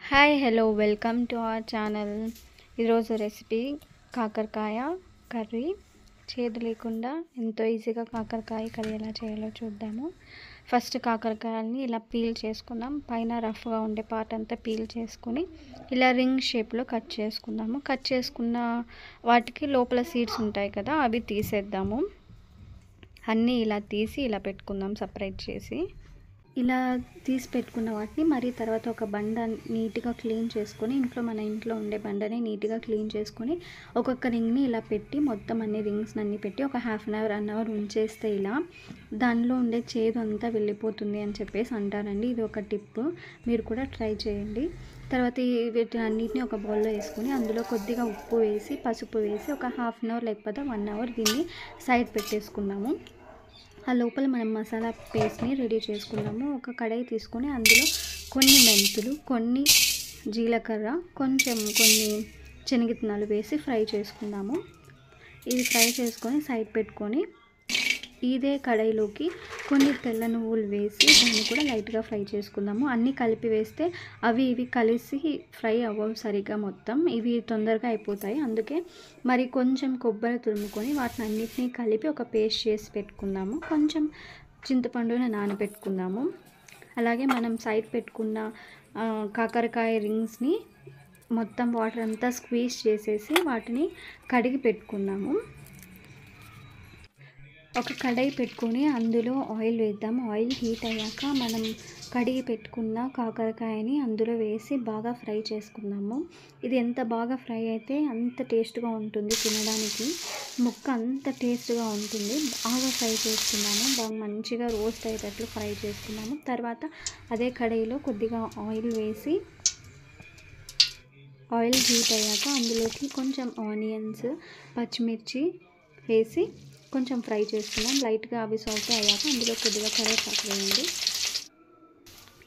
Hi hello welcome to our channel. ఈరోజు recipe కాకరకాయ curry. చేదు లేకుండా ఎంతో ఈజీగా కాకరకాయ కర్రీ ఎలా చేయాలో చూద్దాము. ఫస్ట్ కాకరకాయని ఇలా పీల్ చేసుకుందాం. పైన రఫ్గా ఉండే పార్ట్ అంతా పీల్ చేసుకుని ఇలా రింగ్ షేప్లో కట్ చేసుకుందాము. కట్ చేసుకున్న వాటికి లోపల సీడ్స్ ఉంటాయి కదా, అవి తీసేద్దాము. అన్నీ ఇలా తీసి ఇలా పెట్టుకుందాం సపరేట్ చేసి. ఇలా తీసి పెట్టుకున్న వాటిని మరి తర్వాత ఒక బండ నీట్గా క్లీన్ చేసుకొని, మన ఇంట్లో ఉండే బండని నీట్గా క్లీన్ చేసుకొని ఒక్కొక్క రింగ్ని ఇలా పెట్టి మొత్తం అన్ని రింగ్స్ అన్నీ పెట్టి ఒక 1/2 అవర్ ఉంచేస్తే ఇలా దానిలో ఉండే చేదు అంతా వెళ్ళిపోతుంది అని చెప్పేసి అంటారండి. ఇది ఒక టిప్, మీరు కూడా ట్రై చేయండి. తర్వాత వీటిని అన్నిటిని ఒక బౌల్లో వేసుకొని అందులో కొద్దిగా ఉప్పు వేసి పసుపు వేసి ఒక 1/2 అవర్ లేకపోతే 1 అవర్ దీన్ని సైడ్ పెట్టేసుకుందాము. ఆ లోపల మనం మసాలా పేస్ట్ని రెడీ చేసుకుందాము. ఒక కడాయి తీసుకొని అందులో కొన్ని మెంతులు, కొన్ని జీలకర్ర, కొన్ని శనగిత్తనాలు వేసి ఫ్రై చేసుకుందాము. ఇది ఫ్రై చేసుకొని సైడ్ పెట్టుకొని ఇదే కడాయిలోకి కొన్ని తెల్ల నువ్వులు వేసి దాన్ని కూడా లైట్గా ఫ్రై చేసుకుందాము. అన్నీ కలిపి వేస్తే అవి ఇవి కలిసి ఫ్రై అవ్వవు సరిగ్గా, మొత్తం ఇవి తొందరగా అయిపోతాయి. అందుకే మరి కొంచెం కొబ్బరి తురుముకొని వాటిని అన్నిటినీ కలిపి ఒక పేస్ట్ చేసి పెట్టుకుందాము. కొంచెం చింతపండుని నానబెట్టుకుందాము. అలాగే మనం సైడ్ పెట్టుకున్న కాకరకాయ రింగ్స్ని మొత్తం వాటర్ అంతా స్క్వీజ్ చేసేసి వాటిని కడిగి పెట్టుకుందాము. ఒక కడాయి పెట్టుకొని అందులో ఆయిల్ వేద్దాము. ఆయిల్ హీట్ అయ్యాక మనం కడిగి పెట్టుకున్న కాకరకాయని అందులో వేసి బాగా ఫ్రై చేసుకుందాము. ఇది ఎంత బాగా ఫ్రై అయితే అంత టేస్ట్గా ఉంటుంది, తినడానికి ముక్క అంత టేస్ట్గా ఉంటుంది. బాగా ఫ్రై చేసుకున్నాము, బాగా మంచిగా రోస్ట్ అయ్యేటట్లు ఫ్రై చేసుకున్నాము. తర్వాత అదే కడాయిలో కొద్దిగా ఆయిల్ వేసి ఆయిల్ హీట్ అయ్యాక అందులోకి కొంచెం ఆనియన్స్, పచ్చిమిర్చి వేసి కొంచెం ఫ్రై చేసుకున్నాం. లైట్గా అవి సాల్ట్ అయ్యాక అందులో కొద్దిగా కరివేపాకు వేయండి.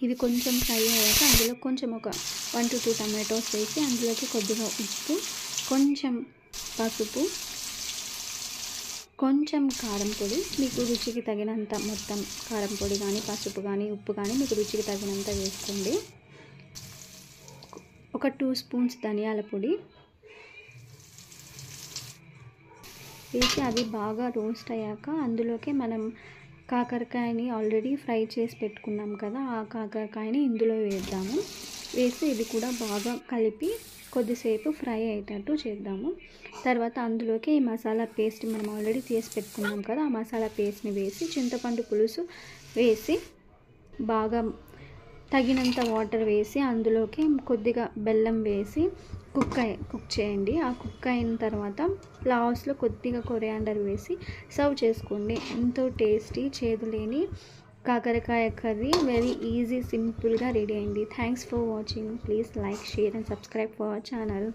ఇవి కొంచెం ఫ్రై అయ్యాక అందులో కొంచెం ఒక 1 to 2 టమాటోస్ వేసి అందులోకి కొద్దిగా ఉప్పు, కొంచెం పసుపు, కొంచెం కారం పొడి, మీకు రుచికి తగినంత మొత్తం కారం పొడి కానీ పసుపు కానీ ఉప్పు కానీ మీకు రుచికి తగినంత వేసుకోండి. ఒక 2 స్పూన్స్ ధనియాల పొడి వేసి అవి బాగా రోస్ట్ అయ్యాక అందులోకి మనం కాకరకాయని ఆల్రెడీ ఫ్రై చేసి పెట్టుకున్నాం కదా, ఆ కాకరకాయని ఇందులో వేద్దాము. వేసి ఇది కూడా బాగా కలిపి కొద్దిసేపు ఫ్రై అయ్యేటట్టు చేద్దాము. తర్వాత అందులోకి ఈ మసాలా పేస్ట్ మనం ఆల్రెడీ చేసి పెట్టుకున్నాం కదా, ఆ మసాలా పేస్ట్ని వేసి చింతపండు పులుసు వేసి బాగా తగినంత వాటర్ వేసి అందులోకి కొద్దిగా బెల్లం వేసి కుక్ చేయండి. ఆ కుక్ అయిన తర్వాత లాస్ట్లో కొద్దిగా కొరియాండర్ వేసి సర్వ్ చేసుకోండి. ఎంతో టేస్టీ చేదు లేని కాకరకాయ కర్రీ వెరీ ఈజీ సింపుల్గా రెడీ అయింది. Thanks for watching. Please like, share and subscribe for our channel.